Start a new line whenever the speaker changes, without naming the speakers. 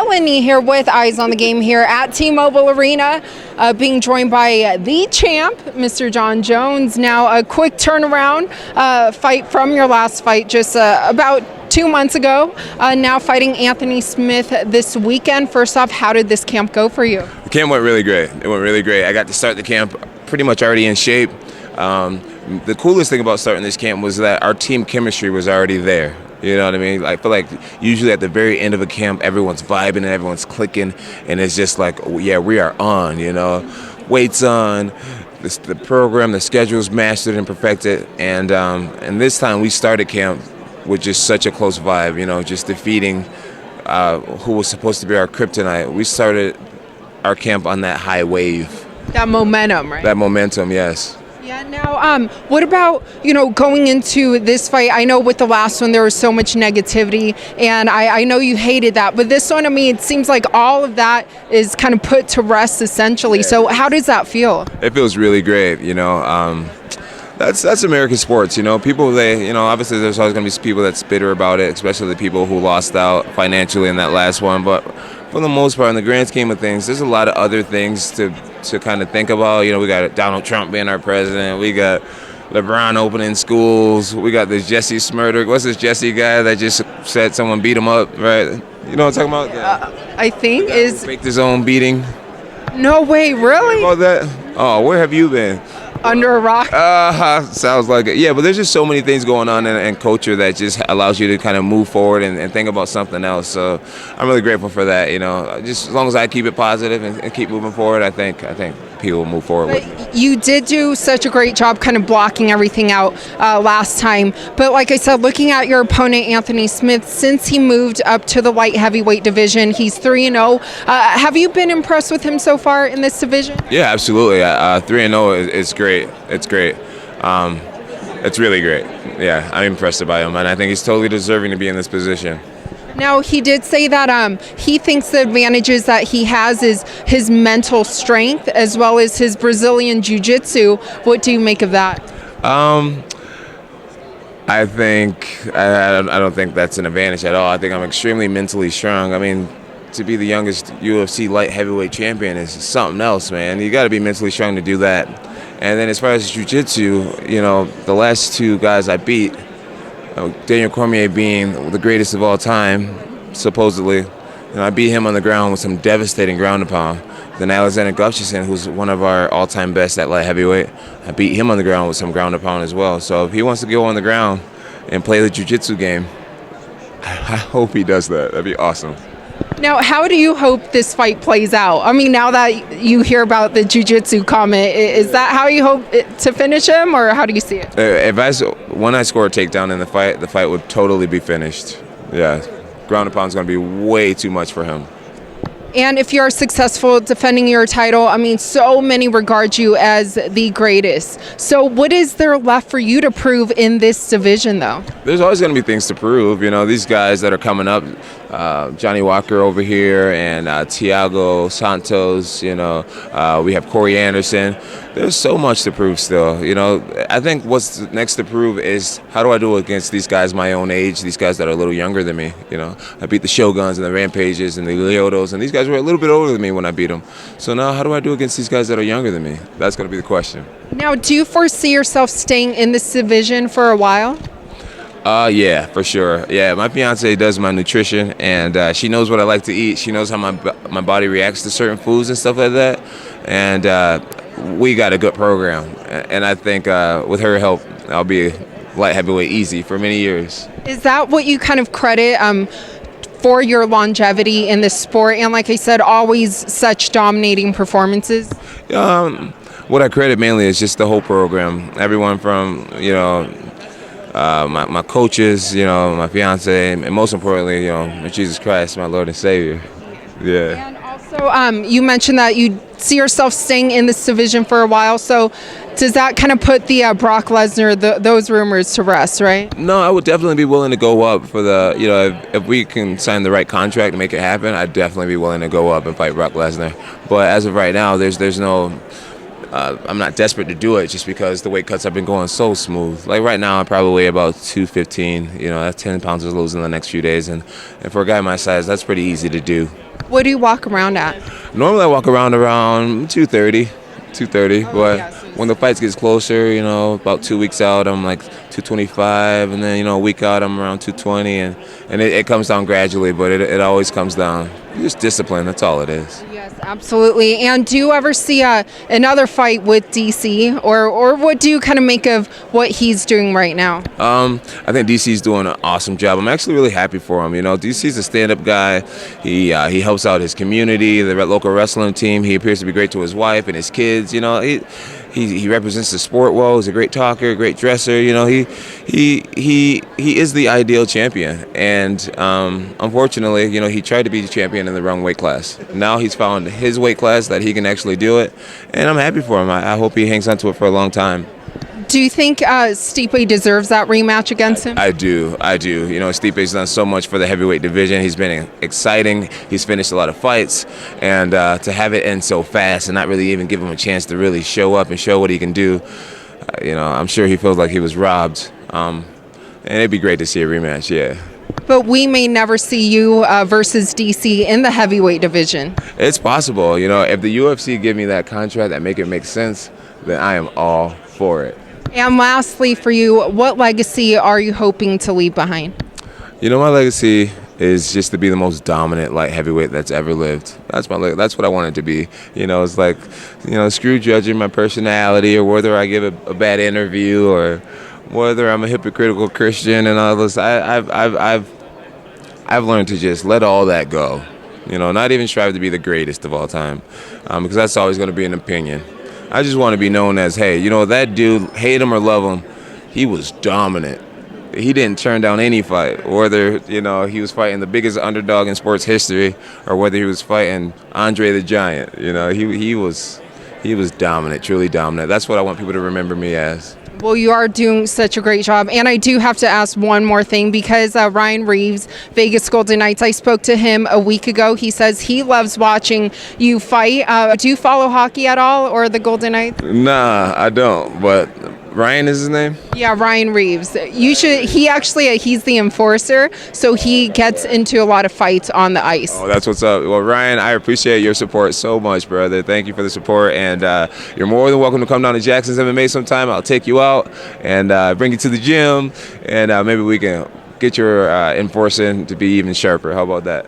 Helen here with Eyes on the Game here at T-Mobile Arena, being joined by the champ, Mr. Jon Jones. Now, a quick turnaround fight from your last fight just about 2 months ago. Now fighting Anthony Smith this weekend. First off, how did this camp go for you?
The camp went really great. It went really great. I got to start the camp pretty much already in shape. The coolest thing about starting this camp was that our team chemistry was already there. You know what I mean? I feel like usually at the very end of a camp, everyone's vibing and everyone's clicking, and it's just like, oh, yeah, we are on, you know. Weights on, the program, the schedule's mastered and perfected, and this time we started camp with just such a close vibe, you know, just defeating who was supposed to be our kryptonite. We started our camp on that high wave.
That momentum, right?
That momentum, yes.
Yeah, now, what about, going into this fight? I know with the last one there was so much negativity, and I know you hated that. But this one, I mean, it seems like all of that is kind of put to rest, essentially. Yeah. So how does that feel?
It feels really great, you know. That's American sports, you know. People, obviously there's always going to be people that's bitter about it, especially the people who lost out financially in that last one. But for the most part, in the grand scheme of things, there's a lot of other things to kind of think about. You know, we got Donald Trump being our president. We got LeBron opening schools. We got this Jesse Smurder. What's this Jesse guy that just said someone beat him up, right? You know what I'm talking about?
I think is...
faked his own beating.
No way, really?
About that? Oh, where have you been?
Under a rock?
Sounds like it. Yeah, but there's just so many things going on in culture that just allows you to kind of move forward and think about something else. So I'm really grateful for that, you know. Just as long as I keep it positive and keep moving forward, I think people will move forward with me.
You did do such a great job kind of blocking everything out last time. But like I said, looking at your opponent, Anthony Smith, since he moved up to the light heavyweight division, he's 3-0. Have you been impressed with him so far in this division?
Yeah, absolutely. 3-0 is great. It's great. It's really great. Yeah, I'm impressed by him, and I think he's totally deserving to be in this position.
Now, he did say that he thinks the advantages that he has is his mental strength as well as his Brazilian jiu-jitsu. What do you make of that?
I don't think that's an advantage at all. I think I'm extremely mentally strong. I mean, to be the youngest UFC light heavyweight champion is something else, man. You got to be mentally strong to do that. And then as far as jiu-jitsu, you know, the last two guys I beat, Daniel Cormier being the greatest of all time, supposedly, I beat him on the ground with some devastating ground and pound. Then Alexander Gustafsson, who's one of our all-time best at light heavyweight, I beat him on the ground with some ground and pound as well. So if he wants to go on the ground and play the jiu-jitsu game, I hope he does that. That'd be awesome.
Now, how do you hope this fight plays out? I mean, now that you hear about the jiu-jitsu comment, is that how you hope to finish him, or how do you see it?
When I score a takedown in the fight would totally be finished. Yeah, ground and pound is going to be way too much for him.
And if you're successful defending your title, I mean, so many regard you as the greatest. So what is there left for you to prove in this division, though?
There's always going to be things to prove. You know, these guys that are coming up, Johnny Walker over here and Thiago Santos, you know, we have Corey Anderson. There's so much to prove still. You know, I think what's next to prove is how do I do against these guys my own age, these guys that are a little younger than me. You know, I beat the Shoguns and the Rampages and the Leotos, and these guys were a little bit older than me when I beat them. So now how do I do against these guys that are younger than me? That's going to be the question. Now,
do you foresee yourself staying in this division for a while?
Yeah, for sure. Yeah, my fiance does my nutrition, and she knows what I like to eat. She knows how my body reacts to certain foods and stuff like that. And we got a good program. And I think with her help, I'll be light heavyweight easy for many years. Is
that what you kind of credit for your longevity in the sport? And like I said, always such dominating performances?
What I credit mainly is just the whole program. Everyone from, my coaches, my fiance, and most importantly, Jesus Christ, my Lord and Savior. Yeah.
And also, you mentioned that you see yourself staying in this division for a while. So, does that kind of put the Brock Lesnar, those rumors to rest, right?
No, I would definitely be willing to go up for the, if we can sign the right contract and make it happen, I'd definitely be willing to go up and fight Brock Lesnar. But as of right now, there's no I'm not desperate to do it just because the weight cuts have been going so smooth. Like right now, I probably weigh about 215. You know, that's 10 pounds to lose in the next few days, and for a guy my size, that's pretty easy to do.
What do you walk around at?
Normally, I walk around 230, but
yeah, so
when the fight gets closer, you know, about 2 weeks out, I'm like 225, and then, you know, a week out, I'm around 220, and it comes down gradually, but it always comes down. Just discipline, that's all it is.
Yes, absolutely. And do you ever see another fight with DC, or what do you kind of make of what he's doing right now?
I think DC's doing an awesome job. I'm actually really happy for him. You know, DC's a stand-up guy. He helps out his community, the local wrestling team. He appears to be great to his wife and his kids. You know, he represents the sport well. He's a great talker, great dresser. You know, he is the ideal champion. And unfortunately, you know, he tried to be the champion in the wrong weight class. Now he's found his weight class that he can actually do it, and I'm happy for him. I hope he hangs on to it for a long time.
Do you think Stipe deserves that rematch against him?
I do. You know, Stipe's done so much for the heavyweight division. He's been exciting. He's finished a lot of fights, and to have it end so fast and not really even give him a chance to really show up and show what he can do, you know, I'm sure he feels like he was robbed. And it'd be great to see a rematch, yeah.
But we may never see you versus DC in the heavyweight division.
It's possible. You know, if the UFC give me that contract that make it make sense, then I am all for it.
And lastly, for you, what legacy are you hoping to leave behind?
You know, my legacy is just to be the most dominant light heavyweight that's ever lived. That's what I want it to be. You know, it's like, you know, screw judging my personality or whether I give a bad interview or whether I'm a hypocritical Christian and all this. I've learned to just let all that go. You know, not even strive to be the greatest of all time, because that's always going to be an opinion. I just want to be known as, hey, you know, that dude, hate him or love him, he was dominant. He didn't turn down any fight, whether, you know, he was fighting the biggest underdog in sports history or whether he was fighting Andre the Giant. You know, he was dominant, truly dominant. That's what I want people to remember me as.
Well, you are doing such a great job. And I do have to ask one more thing because Ryan Reeves, Vegas Golden Knights, I spoke to him a week ago. He says he loves watching you fight. Do you follow hockey at all or the Golden Knights?
Nah, I don't. But Ryan is his name?
Yeah, Ryan Reeves. You should. He actually, he's the enforcer, so he gets into a lot of fights on the ice.
Oh, that's what's up. Well, Ryan, I appreciate your support so much, brother. Thank you for the support, and you're more than welcome to come down to Jackson's MMA sometime. I'll take you out and bring you to the gym, and maybe we can get your enforcing to be even sharper. How about that?